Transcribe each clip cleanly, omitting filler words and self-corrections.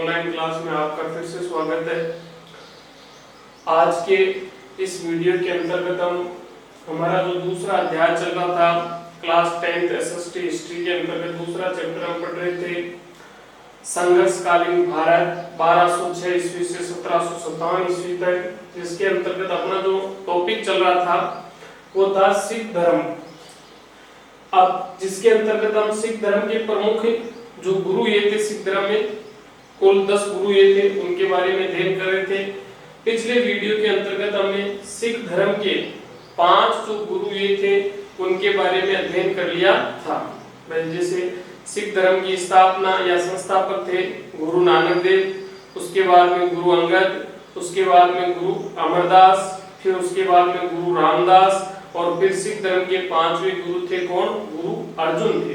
Online class में आपका फिर से स्वागत है। आज के इस वीडियो के अंतर्गत हमारा जो दूसरा अध्याय चल रहा था क्लास 10th एसएसटी हिस्ट्री के अंतर्गत दूसरा चैप्टर हम पढ़ रहे थे संघर्षकालीन भारत 1206 ईस्वी से 1757 ईस्वी तक, जिसके अंतर्गत अपना जो टॉपिक चल रहा था वो था सिख धर्म। अब जिसके अंतर्गत हम सिख धर्म के प्रमुख जो गुरु ये थे, सिख धर्म में कुल 10 गुरु ये थे, उनके बारे में अध्ययन कर रहे थे। पिछले वीडियो के अंतर्गत हमने सिख धर्म के 5 जो गुरु ये थे उनके बारे में अध्ययन कर लिया था। जैसे सिख धर्म की स्थापना या संस्थापक थे गुरु नानक देव, उसके बाद में गुरु अंगद, उसके बाद में गुरु अमरदास, फिर उसके बाद में गुरु रामदास, और फिर सिख धर्म के 5वें गुरु थे कौन? गुरु अर्जुन थे।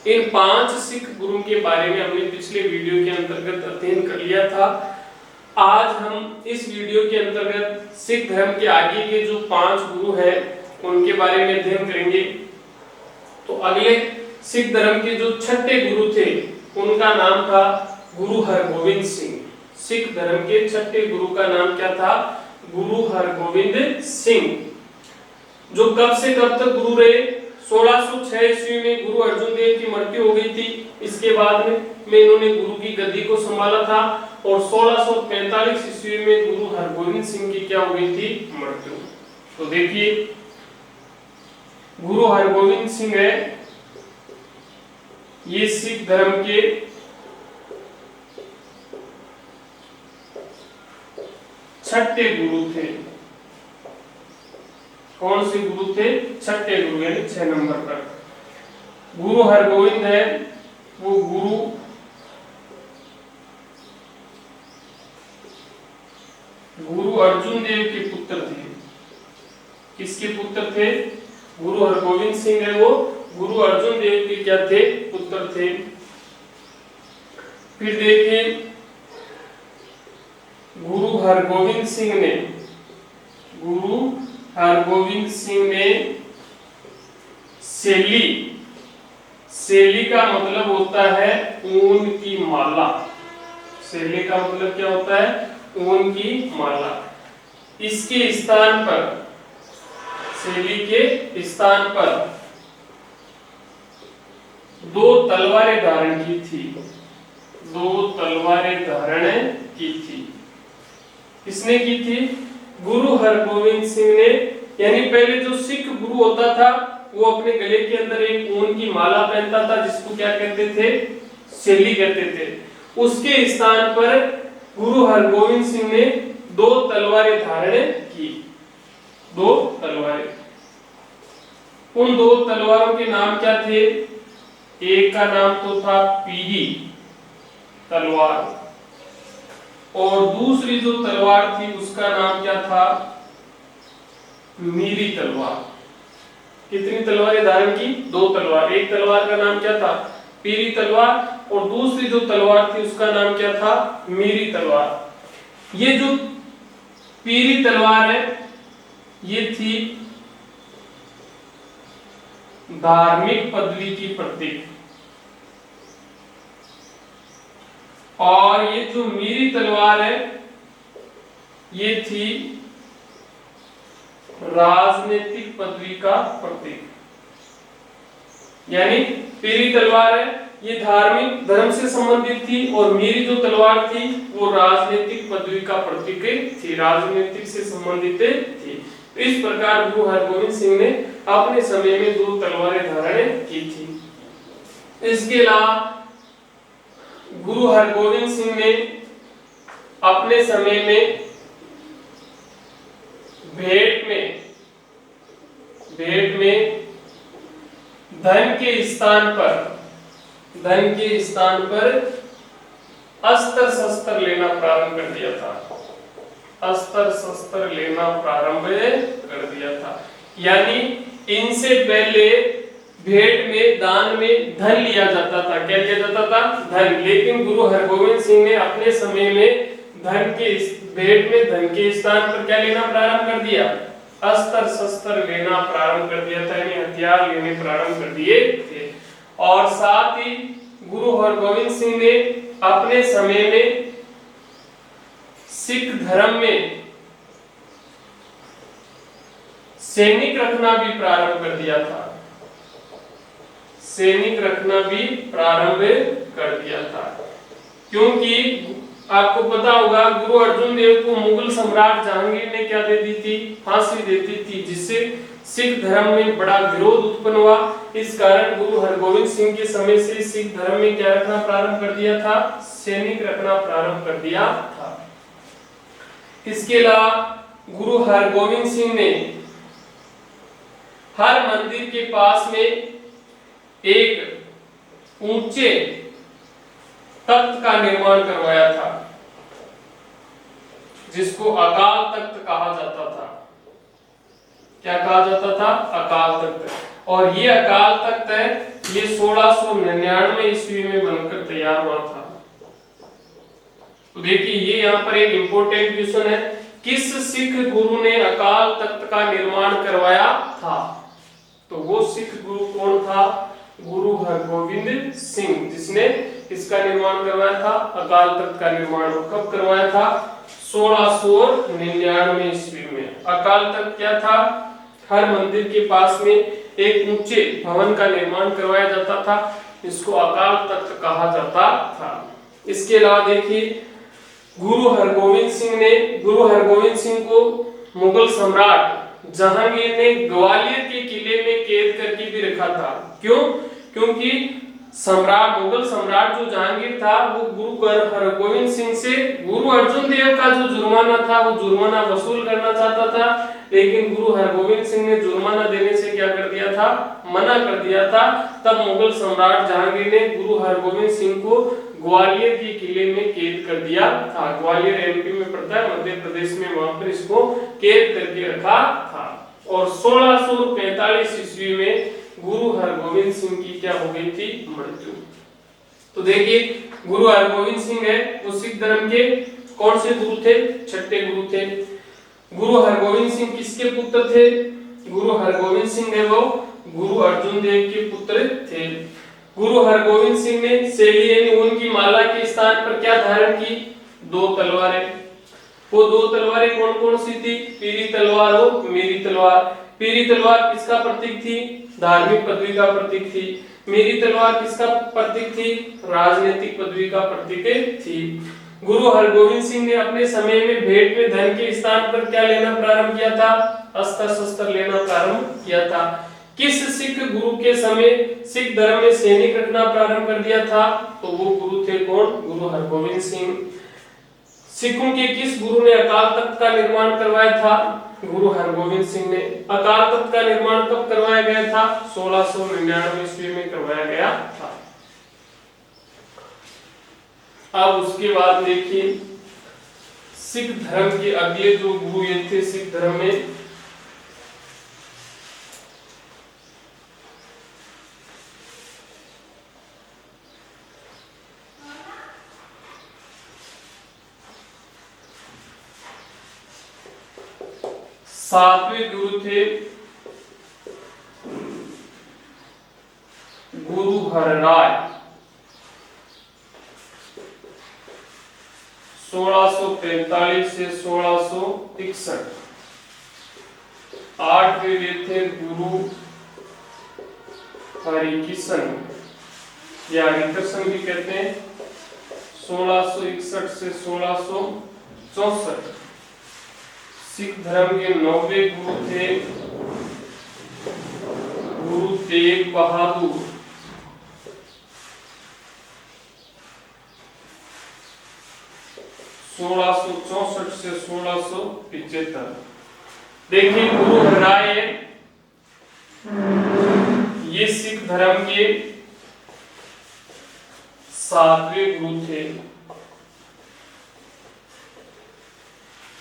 इन 5 सिख गुरु के बारे में हमने पिछले वीडियो के अंतर्गत अध्ययन कर लिया था। आज हम इस वीडियो के अंतर्गत सिख धर्म के आगे के जो 5 गुरु हैं उनके बारे में अध्ययन करेंगे। तो अगले सिख धर्म के जो 6ठे गुरु थे उनका नाम था गुरु हरगोविंद सिंह। सिख धर्म के 6ठे गुरु का नाम क्या था? गुरु हरगोविंद सिंह, जो कब से कब तक गुरु रहे? 1606 ईस्वी में गुरु अर्जुन देव की मृत्यु हो गई थी। इसके बाद में इन्होंने गुरु की गद्दी को संभाला था और 1645 ईस्वी में गुरु हरगोविंद सिंह की क्या हो गई थी? मृत्यु। तो देखिए गुरु हरगोविंद सिंह है, ये सिख धर्म के छठे गुरु थे। कौन से गुरु थे? 6ठे गुरु, यानी 6 नंबर पर। गुरु हरगोविंद है वो गुरु अर्जुन देव के पुत्र थे। किसके पुत्र थे? गुरु हरगोविंद सिंह है वो गुरु अर्जुन देव के क्या थे? पुत्र थे। फिर देखिए गुरु हरगोविंद सिंह ने सेली का मतलब होता है ऊन की माला। सेली का मतलब क्या होता है? ऊन की माला। इसके स्थान पर, सेली के स्थान पर 2 तलवारें धारण की थी। 2 तलवारें धारण की थी। किसने की थी? गुरु हरगोविंद सिंह ने। यानी पहले जो सिख गुरु होता था वो अपने गले के अंदर एक ऊन की माला पहनता था, जिसको क्या कहते थे? सेली कहते थे। उसके स्थान पर गुरु हरगोविंद सिंह ने 2 तलवारें धारण की। 2 तलवारें। उन 2 तलवारों के नाम क्या थे? एक का नाम तो था पीरी तलवार, और दूसरी जो तलवार थी उसका नाम क्या था? मीरी तलवार। कितनी तलवारें धारण की? 2 तलवार। एक तलवार का नाम क्या था? पीरी तलवार, और दूसरी जो तलवार थी उसका नाम क्या था? मीरी तलवार। ये जो पीरी तलवार है ये थी धार्मिक पदवी की प्रतीक, और ये जो मीरी तलवार है ये थी राजनीतिक पदवी का प्रतीक। यानी पीरी तलवार है ये धार्मिक धर्म से संबंधित थी, और मीरी जो तलवार थी वो राजनीतिक पदवी का प्रतीक थी, राजनीतिक से संबंधित थी। इस प्रकार गुरु हरगोविंद सिंह ने अपने समय में 2 तलवारें धारण की थी। इसके अलावा गुरु हरगोविंद सिंह ने अपने समय में भेंट में धन के स्थान पर अस्त्र शस्त्र लेना प्रारंभ कर दिया था। अस्त्र शस्त्र लेना प्रारंभ कर दिया था। यानी इनसे पहले भेंट में, दान में धन लिया जाता था। क्या लिया जाता था? धन। लेकिन गुरु हरगोविंद सिंह ने अपने समय में भेंट में धन के स्थान पर क्या लेना प्रारंभ कर दिया? अस्त्र शस्त्र लेना प्रारंभ कर दिया था, यानी हथियार लेने प्रारंभ कर दिए थे। और साथ ही गुरु हरगोविंद सिंह ने अपने समय में सिख धर्म में सैनिक रखना भी प्रारंभ कर दिया था। सैनिक रखना भी प्रारंभ कर दिया था, क्योंकि आपको पता होगा गुरु अर्जुन देव को मुगल सम्राट जहांगीर ने क्या दे दी थी, फांसी दे दी थी, जिससे सिख धर्म में बड़ा विरोध उत्पन्न हुआ। इस कारण गुरु हरगोविंद सिंह के समय से सिख धर्म में क्या रखना प्रारंभ कर दिया था, सैनिक रखना प्रारंभ कर दिया था। इसके अलावा गुरु हरगोविंद सिंह ने हर मंदिर के पास में एक ऊंचे तख्त का निर्माण करवाया था, जिसको अकाल तख्त कहा जाता था। क्या कहा जाता था, अकाल तख्त। और ये अकाल तख्त है, ये 1699 ईस्वी में बनकर तैयार हुआ था। तो देखिए ये यहाँ पर एक इंपॉर्टेंट क्वेश्चन है, किस सिख गुरु ने अकाल तख्त का निर्माण करवाया था? तो वो सिख गुरु कौन था, गुरु हरगोविंद सिंह, जिसने इसका निर्माण करवाया था, अकाल तख्त का निर्माण। कब करवाया था, 1699 ईस्वी में। अकाल तख्त क्या था, हर मंदिर के पास में एक ऊंचे भवन का निर्माण करवाया जाता था, इसको अकाल तख्त कहा जाता था। इसके अलावा देखिए गुरु हरगोविंद सिंह को मुगल सम्राट जहांगीर ने ग्वालियर के किले में कैद करके भी रखा था। क्यों? क्योंकि मुगल सम्राट जो जहांगीर था वो गुरु हरगोविंद सिंह से गुरु अर्जुन देव का जो जुर्माना था वो जुर्माना वसूल करना चाहता था, लेकिन गुरु हरगोविंद सिंह ने जुर्माना देने से क्या कर दिया था, मना कर दिया था। तब मुगल सम्राट जहांगीर ने गुरु हरगोविंद सिंह को ग्वालियर के किले में कैद कर दिया था। ग्वालियर एमपी में पड़ता है, मध्य प्रदेश में, वहां पर इसको कैद करके रखा था। और 1645 ईस्वी में गुरु हरगोविंद सिंह की क्या हो गई थी, मृत्यु। तो देखिए गुरु हरगोविंद सिंह है वो सिख धर्म के कौन से गुरु थे, छठे गुरु थे। गुरु हरगोविंद सिंह किसके पुत्र थे, गुरु हरगोविंद सिंह है वो गुरु अर्जुन देव के पुत्र थे। गुरु हरगोविंद सिंह ने शैली यानी ऊन की माला के स्थान पर क्या धारण की, 2 तलवारें। वो 2 तलवारें कौन कौन सी थी, पीरी तलवार और मेरी तलवार। पीरी तलवार किसका प्रतीक थी, धार्मिक पदवी का प्रतीक थी। मेरी तलवार किसका प्रतीक थी, राजनीतिक पदवी का प्रतीक थी। गुरु हरगोविंद सिंह ने अपने समय में भेंट में धन के स्थान पर क्या लेना प्रारंभ किया था, अस्त्र शस्त्र लेना प्रारंभ किया था। किस सिख गुरु के समय सिख धर्म में सैनिक रखना प्रारंभ कर दिया था, तो वो गुरु थे कौन, गुरु हरगोविंद सिंह। सिखों के किस गुरु ने अकाल तख्त का निर्माण करवाया था, गुरु हरगोविंद सिंह ने। अकाल तख्त का निर्माण कब करवाया गया था, 1699 ईस्वी में करवाया गया था। अब उसके बाद देखिए सिख धर्म के अगले जो गुरु ये थे सिख धर्म में, सातवें गुरु थे गुरु हरराय। 1643 से 1661। आठवें वे थे गुरु हरिकिशन या हरिकृष्ण भी कहते हैं, 1661 से 1664। सिख धर्म के 9वें गुरु थे गुरु तेग बहादुर। 1664 से 1675। देखिए गुरु हरराय ये सिख धर्म के 7वें गुरु थे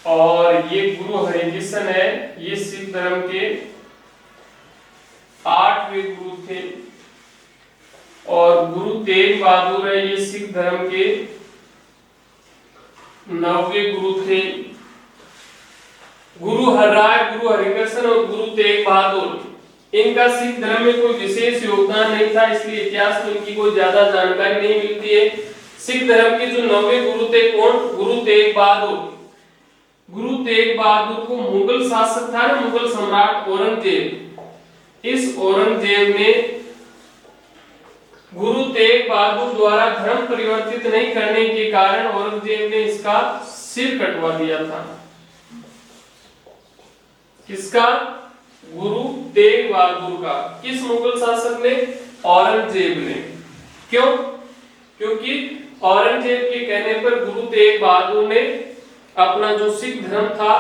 और ये गुरु हरिकृष्ण है ये सिख धर्म के 8वें गुरु थे और गुरु तेग बहादुर है ये सिख धर्म के 9वें गुरु थे। गुरु हरराय, गुरु हरिकृष्ण और गुरु तेग बहादुर इनका सिख धर्म में कोई विशेष योगदान नहीं था, इसलिए इतिहास में इनकी कोई ज्यादा जानकारी नहीं मिलती है। सिख धर्म के जो 9वें गुरु थे कौन? गुरु तेग बहादुर। गुरु तेग बहादुर को मुगल शासक था ना, मुगल सम्राट औरंगजेब, इस औरंगजेब ने गुरु तेग बहादुर द्वारा धर्म परिवर्तित नहीं करने के कारण औरंगजेब ने इसका सिर कटवा दिया था। किसका? गुरु तेग बहादुर का। किस मुगल शासक ने? औरंगजेब ने। क्यों? क्योंकि औरंगजेब के कहने पर गुरु तेग बहादुर ने अपना जो सिख धर्म था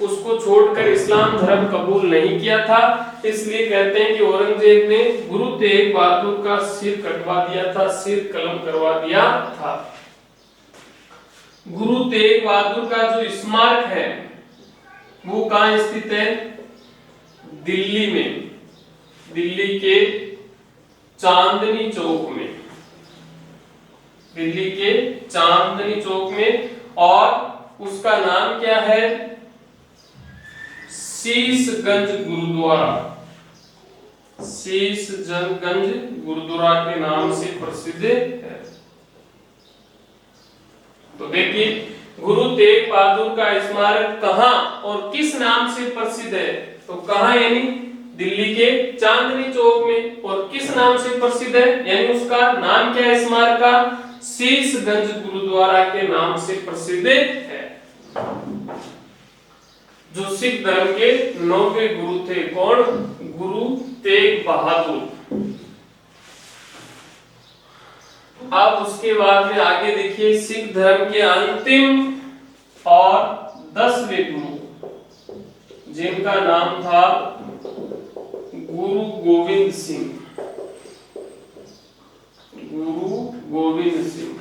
उसको छोड़कर इस्लाम धर्म कबूल नहीं किया था, इसलिए कहते हैं कि औरंगजेब ने गुरु तेग बहादुर का सिर कटवा दिया था, सिर कलम करवा दिया था। गुरु तेग बहादुर का जो स्मारक है वो कहाँ स्थित है? दिल्ली में, दिल्ली के चांदनी चौक में, दिल्ली के चांदनी चौक में। और उसका नाम क्या है? शीशगंज गुरुद्वारा। शीशगंज गुरुद्वारा के नाम से प्रसिद्ध है। तो देखिए गुरु तेग बहादुर का स्मारक कहां और किस नाम से प्रसिद्ध है? तो कहां यानी दिल्ली के चांदनी चौक में। और किस नाम से प्रसिद्ध है यानी उसका नाम क्या है स्मारक का? शीशगंज गुरुद्वारा के नाम से प्रसिद्ध है। जो सिख धर्म के 9वें गुरु थे कौन? गुरु तेग बहादुर। अब उसके बाद में आगे देखिए सिख धर्म के अंतिम और 10वें गुरु, जिनका नाम था गुरु गोविंद सिंह। गुरु गोविंद सिंह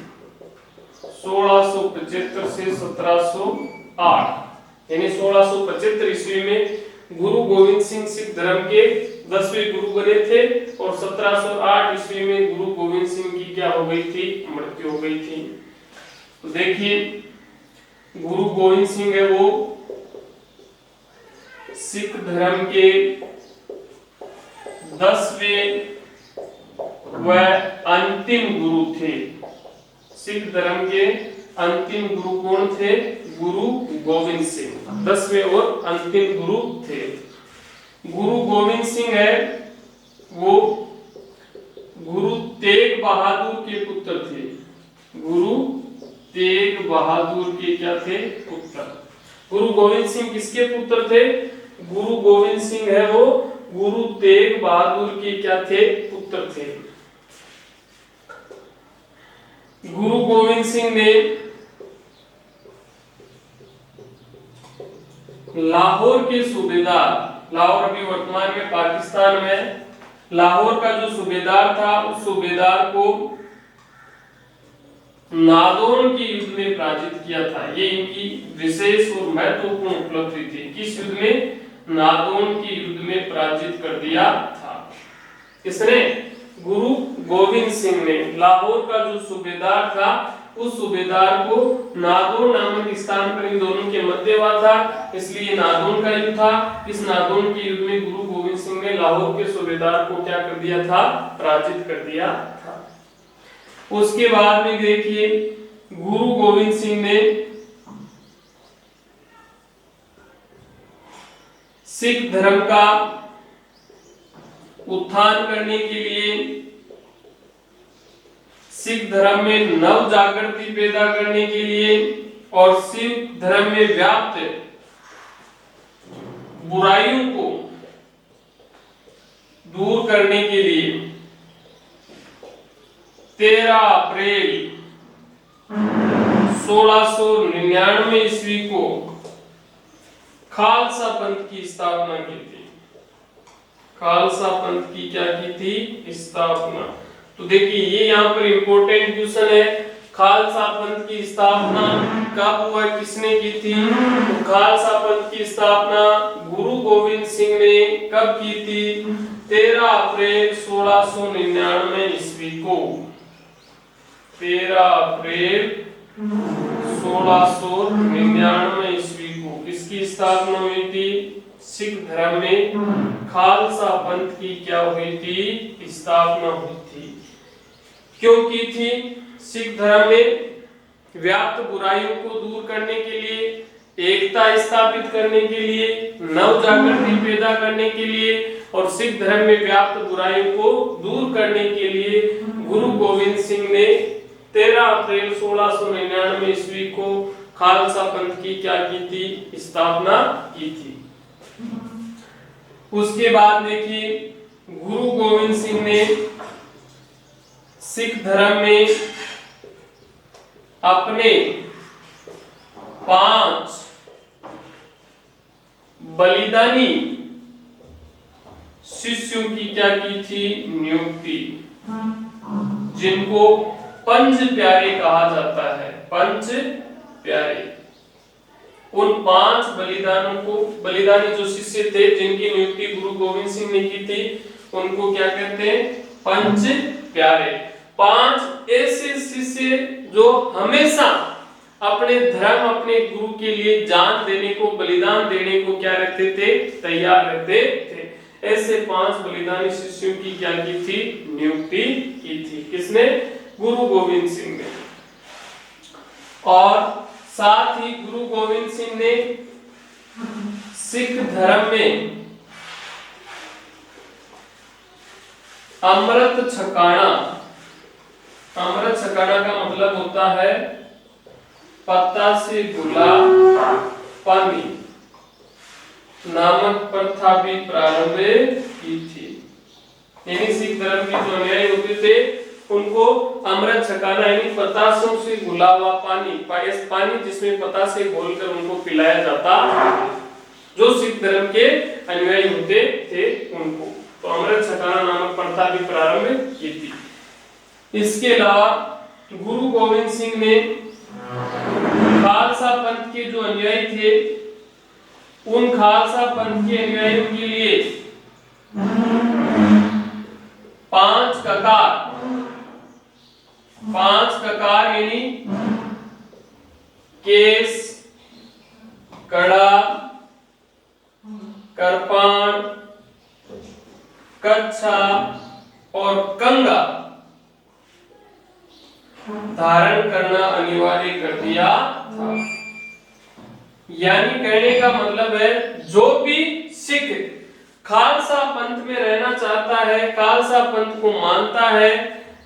1675 से 1708 यानी 1675 ईस्वी में गुरु गोविंद सिंह सिख धर्म के 10वें गुरु बने थे और 1708 ईस्वी में गुरु गोविंद सिंह की क्या हो गई थी? मृत्यु हो गई थी। तो देखिए गुरु गोविंद सिंह है वो सिख धर्म के 10वें व अंतिम गुरु थे। सिख धर्म के अंतिम गुरु कौन थे? गुरु गोविंद सिंह 10वें और अंतिम गुरु थे। गुरु गोविंद सिंह है वो गुरु तेग बहादुर के पुत्र थे। गुरु तेग बहादुर के क्या थे? पुत्र। गुरु गोविंद सिंह किसके पुत्र थे? गुरु गोविंद सिंह है वो गुरु तेग बहादुर के क्या थे? पुत्र थे। गुरु गोविंद सिंह ने लाहौर के सूबेदार, लाहौर अभी वर्तमान में पाकिस्तान में, लाहौर का जो सूबेदार था उस सूबेदार को नादौन के युद्ध में पराजित किया था। ये इनकी विशेष और महत्वपूर्ण उपलब्धि थी। किस युद्ध में? नादौन के युद्ध में पराजित कर दिया था। किसने? गुरु गोविंद सिंह ने लाहौर का जो सूबेदार था उस सूबेदार को नादौन नामक स्थान पर इन दोनों के मध्य हुआ था, इसलिए नादौन का युद्ध था। इस नादौन के युद्ध में गुरु गोविंद सिंह ने लाहौर के सूबेदार को क्या कर दिया था? पराजित कर दिया था। उसके बाद में देखिए गुरु गोविंद सिंह ने सिख धर्म का उत्थान करने के लिए, सिख धर्म में नव जागृति पैदा करने के लिए और सिख धर्म में व्याप्त बुराइयों को दूर करने के लिए 13 अप्रैल 1699 ईस्वी को खालसा पंथ की स्थापना की थी। खालसा पंथ की क्या की थी? स्थापना। तो देखिए ये यहाँ पर इंपॉर्टेंट क्वेश्चन है, खालसा पंथ की स्थापना कब हुआ, किसने की थी? तो खालसा पंथ की स्थापना गुरु गोविंद सिंह ने कब की थी? 13 अप्रैल 1699 ईस्वी को। 13 अप्रैल 1699 ईस्वी को इसकी स्थापना हुई थी। सिख धर्म में खालसा पंथ की क्या हुई थी? स्थापना हुई थी। क्यों की थी? सिख धर्म में व्याप्त बुराइयों को दूर करने के लिए, एकता स्थापित करने के लिए, नव जागृति पैदा करने के लिए और सिख धर्म में व्याप्त बुराइयों को दूर करने के लिए गुरु गोविंद सिंह ने 13 अप्रैल 1699 ईस्वी को खालसा पंथ की क्या की थी, स्थापना की थी। उसके बाद देखिए गुरु गोविंद सिंह ने सिख धर्म में अपने 5 बलिदानी शिष्यों की क्या की थी, नियुक्ति, जिनको पंच प्यारे कहा जाता है। पंच प्यारे, उन 5 बलिदानी जो शिष्य थे जिनकी नियुक्ति गुरु गोविंद सिंह ने की थी, उनको क्या कहते हैं, पंच प्यारे। 5 ऐसे शिष्य जो हमेशा अपने धर्म, अपने गुरु के लिए जान देने को, बलिदान देने को क्या रखते थे, तैयार रहते थे। ऐसे 5 बलिदानी शिष्यों की क्या की थी, नियुक्ति की थी। किसने, गुरु गोविंद सिंह ने। और साथ ही गुरु गोविंद सिंह ने सिख धर्म में अमृत छकाना, अमृत छकाना का मतलब होता है पत्ता से घुला पानी नामक प्रथा भी प्रारंभ की थी। यानी सिख धर्म के जो अनुयायी होते थे उनको अमृत छकाना यानी पतासों से घुला हुआ पानी जिसमें पता से घोलकर उनको पिलाया जाता, जो सिख धर्म के अनुयायी होते थे उनको, तो अमृत छकाना नामक प्रथा भी प्रारंभ की थी। इसके अलावा गुरु गोविंद सिंह ने खालसा पंथ के जो अनुयायी थे उन खालसा पंथ के अनुयायियों के लिए 5 ककार यानी केस, कड़ा, करपान, कच्छा और कंगा धारण करना अनिवार्य कर दिया था। यानी कहने का मतलब है जो भी सिख खालसा पंथ में रहना चाहता है, खालसा पंथ को मानता है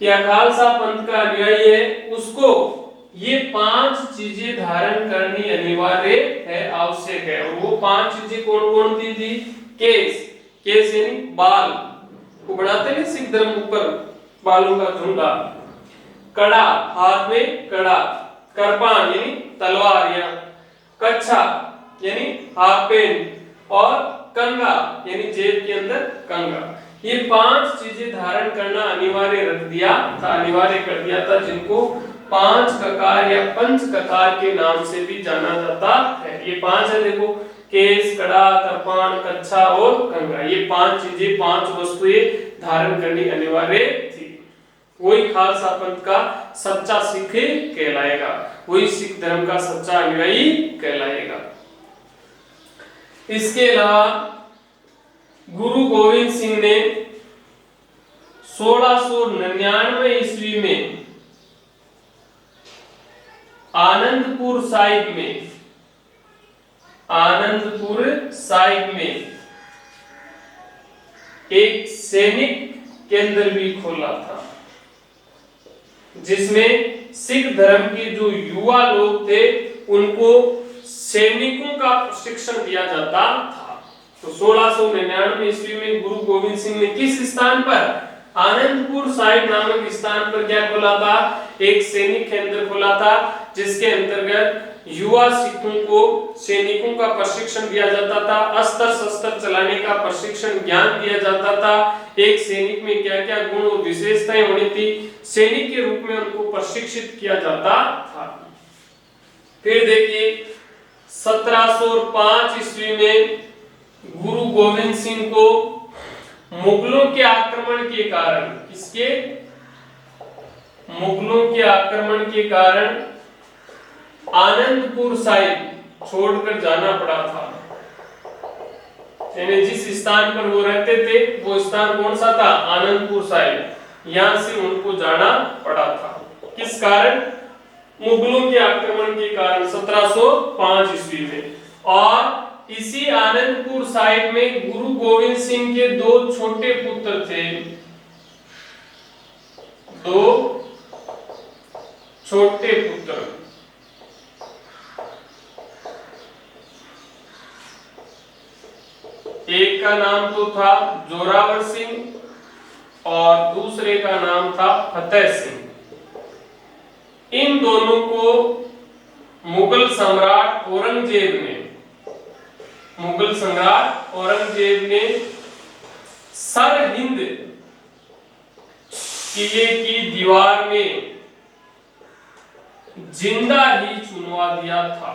या खालसा पंथ का अनुयायी है, उसको ये 5 चीजें धारण करनी अनिवार्य है, आवश्यक है। और वो 5 चीजें कौन कौन थी? केस यानी बाल को बढ़ाते हैं सिख धर्म ऊपर, बालों का झुंडा, कड़ा हाथ में कड़ा, करपान यानी तलवार या कच्छा यानी हाफ पेन, और कंगा यानी जेब के अंदर कंगा। ये 5 चीजें धारण करना अनिवार्य रख दिया था, अनिवार्य कर दिया था, जिनको 5 ककार या पंच ककार के नाम से भी जाना जाता है। ये 5 है, देखो, केस, कड़ा, करपान, कच्छा और कंगा। ये 5 चीजें, 5 वस्तुएं धारण करनी अनिवार्य थी। वही खालसा पंथ का सच्चा सिख कहलाएगा, वही सिख धर्म का सच्चा अनुयायी कहलाएगा। इसके अलावा गुरु गोविंद सिंह ने 1699 ईस्वी में आनंदपुर साहिब में एक सैनिक केंद्र भी खोला था, जिसमें सिख धर्म के जो युवा लोग थे उनको सैनिकों का प्रशिक्षण दिया जाता था। तो 1699 ईस्वी में गुरु गोविंद सिंह ने किस स्थान पर, आनंदपुर साहिब नामक स्थान पर क्या खोला था, एक सैनिक केंद्र खोला था, जिसके अंतर्गत युवा सिखों को सैनिकों का प्रशिक्षण दिया जाता था, अस्त्र शस्त्र चलाने का प्रशिक्षण ज्ञान दिया जाता था, एक सैनिक में क्या क्या गुण और विशेषताएं होनी थी, सैनिक के रूप में उनको प्रशिक्षित किया जाता था। फिर देखिए 1705 ईस्वी में गुरु गोविंद सिंह को मुगलों के आक्रमण के कारण, किसके, मुगलों के आक्रमण के कारण आनंदपुर साहिब छोड़कर जाना पड़ा था। यानी जिस स्थान पर वो रहते थे वो स्थान कौन सा था, आनंदपुर साहिब, यहां से उनको जाना पड़ा था। किस कारण? मुगलों के आक्रमण के कारण 1705 ईस्वी में। और इसी आनंदपुर साहिब में गुरु गोविंद सिंह के दो छोटे पुत्र थे, दो छोटे पुत्र, एक का नाम तो था जोरावर सिंह और दूसरे का नाम था फतेह सिंह। इन दोनों को मुगल सम्राट औरंगजेब ने सरहिंद किले की दीवार में जिंदा ही चुनवा दिया था।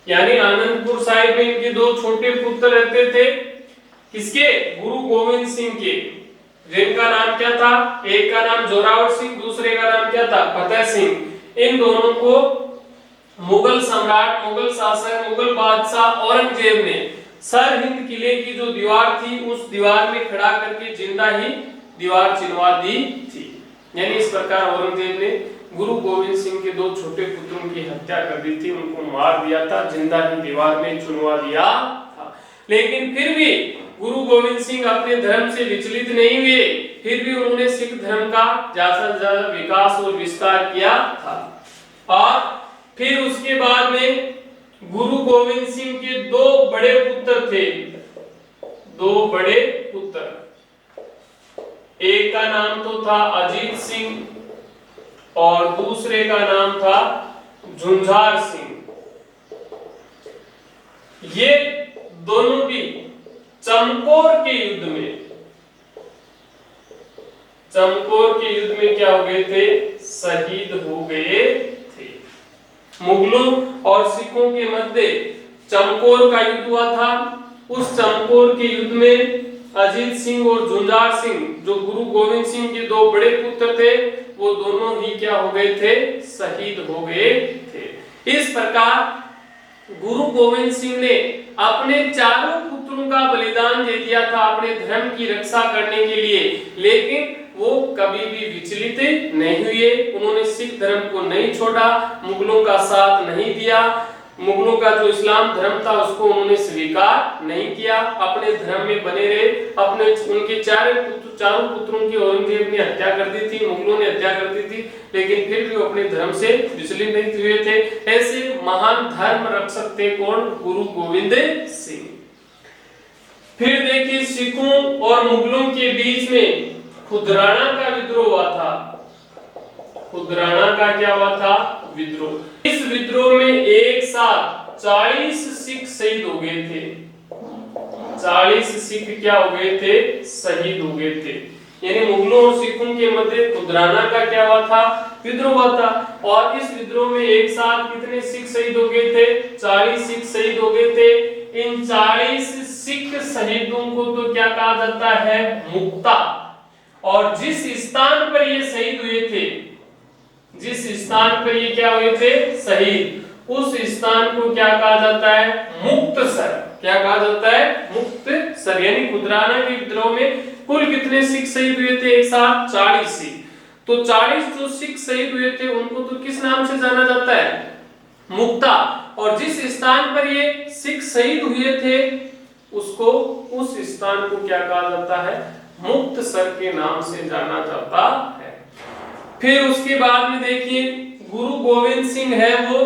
यानी आनंदपुर साहिब में इनके दो छोटे पुत्र रहते थे, किसके? गुरु गोविंद सिंह के, जिनका नाम क्या था? एक का नाम जोरावर सिंह, दूसरे का नाम क्या था? फतेह सिंह। इन दोनों को मुगल सम्राट, मुगल शासक, मुगल बादशाह औरंगजेब ने सरहिंद किले की जो दीवार थी उस दीवार में खड़ा करके जिंदा ही दीवार चिनवा दी थी। यानी इस प्रकार औरंगजेब ने गुरु गोविंद सिंह के दो छोटे पुत्रों की हत्या कर दी थी, उनको मार दिया था, जिंदा ही दीवार में चुनवा दिया था। लेकिन फिर भी गुरु गोविंद सिंह अपने धर्म से विचलित नहीं हुए, फिर भी उन्होंने सिख धर्म का ज्यादा से ज्यादा विकास और विस्तार किया था। और फिर उसके बाद में गुरु गोविंद सिंह के दो बड़े पुत्र थे, दो बड़े पुत्र, एक का नाम तो था अजीत सिंह और दूसरे का नाम था झुंझार सिंह। ये दोनों भी चमकौर के युद्ध में क्या हो गए थे? शहीद हो गए थे। मुगलों और सिखों के मध्य चमकौर का युद्ध हुआ था। उस चमकौर के युद्ध में अजीत सिंह और झुंझार सिंह, जो गुरु गोविंद सिंह के दो बड़े पुत्र थे, वो दोनों ही क्या हो गए थे? शहीद हो गए थे। इस प्रकार गुरु गोविंद सिंह ने अपने चारों पुत्रों का बलिदान दे दिया था अपने धर्म की रक्षा करने के लिए, लेकिन वो कभी भी विचलित नहीं हुए। उन्होंने सिख धर्म को नहीं छोड़ा, मुगलों का साथ नहीं दिया, मुगलों का जो इस्लाम धर्म था उसको उन्होंने स्वीकार नहीं किया, अपने धर्म में बने रहे। अपने उनके चारों पुत्रों की औरंगजेब ने हत्या कर दी थी, मुगलों ने हत्या कर दी थी, लेकिन फिर भी वो अपने धर्म से विचलित नहीं हुए थे। ऐसे महान धर्म रक्षक थे कौन? गुरु गोविंद सिंह। फिर देखिए सिखों और मुगलों के बीच में खुदराना का विद्रोह हुआ था। खुदराना का क्या हुआ था? विद्रोह। इस विद्रोह में एक साथ 40 सिख शहीद हो गए थे। 40 सिख क्या हो गए थे? शहीद हो गए थे। यानी मुगलों और सिखों के मध्य खुदराना का क्या हुआ था? विद्रोह हुआ था। और इस विद्रोह में एक साथ कितने सिख शहीद हो गए थे? 40 सिख शहीद हो गए थे। इन 40 सिख शहीदों को तो क्या कहा जाता है? मुक्ता। और जिस स्थान पर ये शहीद हुए थे, जिस स्थान पर ये क्या हुए थे? शहीद, उस स्थान को क्या कहा जाता है? मुक्तसर। क्या कहा जाता है? मुक्तसर। यानी खुदराना के विद्रोह में कुल कितने सिख शहीद हुए थे? एक साथ 40 सिख। तो 40 जो सिख शहीद हुए थे उनको तो किस नाम से जाना जाता है? मुक्ता। और जिस स्थान पर ये सिख शहीद हुए थे उसको, उस स्थान को क्या कहा जाता है? मुक्तसर के नाम से जाना जाता है। फिर उसके बाद में देखिए गुरु गोविंद सिंह है वो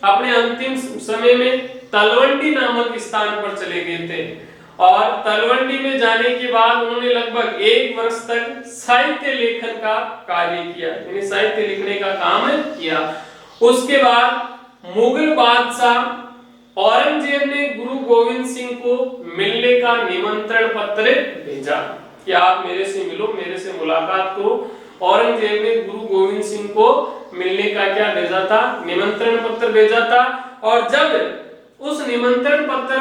अपने अंतिम समय में तलवंडी नामक स्थान पर चले गए थे। और तलवंडी में जाने के बाद उन्होंने लगभग 1 वर्ष तक साहित्य लेखन का कार्य किया, यानी साहित्य लिखने का काम किया। उसके बाद मुगल बादशाह औरंगजेब ने गुरु गोविंद सिंह को मिलने का निमंत्रण पत्र भेजा कि आप मेरे से मिलो, मेरे से मुलाकात करो। औरंगजेब ने गुरु गोविंद सिंह को मिलने का क्या भेजा था? निमंत्रण पत्र भेजा था। और जब उस निमंत्रण पत्र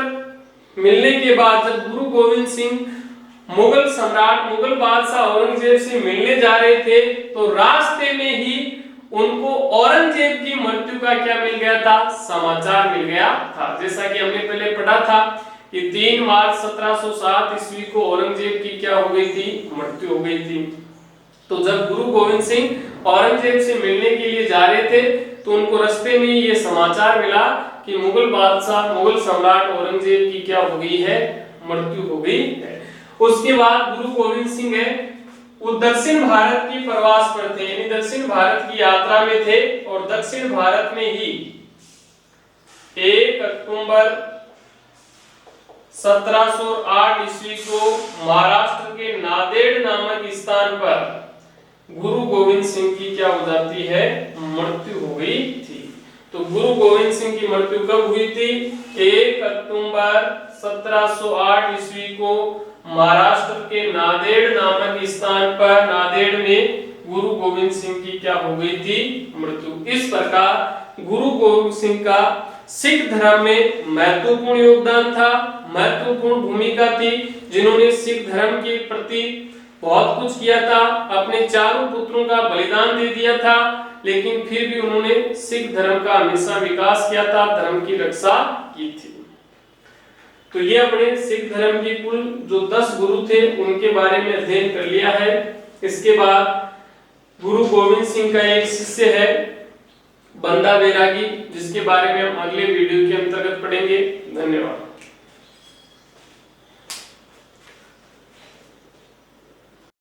मिलने के बाद जब गुरु गोविंद सिंह मुगल सम्राट, मुगल बादशाह औरंगजेब से मिलने जा रहे थे तो रास्ते में ही उनको औरंगजेब की मृत्यु का क्या मिल गया था? समाचार मिल गया था। जैसा कि हमने पहले पढ़ा था कि 3 मार्च 1707 ईस्वी को औरंगजेब की क्या हो गई थी, मृत्यु हो गई थी। तो जब गुरु गोविंद सिंह औरंगजेब से मिलने के लिए जा रहे थे तो उनको रास्ते में ये समाचार मिला कि मुगल बादशाह, मुगल सम्राट औरंगजेब की क्या हो गई है, मृत्यु हो गई है। उसके बाद गुरु गोविंद सिंह है वो दक्षिण भारत की प्रवास पर थे, यानी दक्षिण भारत की यात्रा में थे और दक्षिण भारत में ही 1 अक्टूबर 1708 ईस्वी को महाराष्ट्र के नांदेड़ नामक स्थान पर गुरु गोविंद सिंह की क्या हो जाती है, मृत्यु हो गई थी। तो गुरु गोविंद सिंह की मृत्यु कब हुई थी, 1 अक्टूबर 1708 ईस्वी को महाराष्ट्र के नांदेड़ नामक स्थान पर, नांदेड़ में गुरु गोविंद सिंह की क्या हो गई थी, मृत्यु। इस प्रकार गुरु गोविंद सिंह का सिख धर्म में महत्वपूर्ण योगदान था, महत्वपूर्ण भूमिका थी, जिन्होंने सिख धर्म के प्रति बहुत कुछ किया था, अपने चारों पुत्रों का बलिदान दे दिया था, लेकिन फिर भी उन्होंने सिख धर्म का हमेशा विकास किया था, धर्म की रक्षा की थी। तो ये अपने सिख धर्म के कुल जो 10 गुरु थे उनके बारे में अध्ययन कर लिया है। इसके बाद गुरु गोविंद सिंह का एक शिष्य है बंदा बैरागी, जिसके बारे में हम अगले वीडियो के अंतर्गत पढ़ेंगे। धन्यवाद।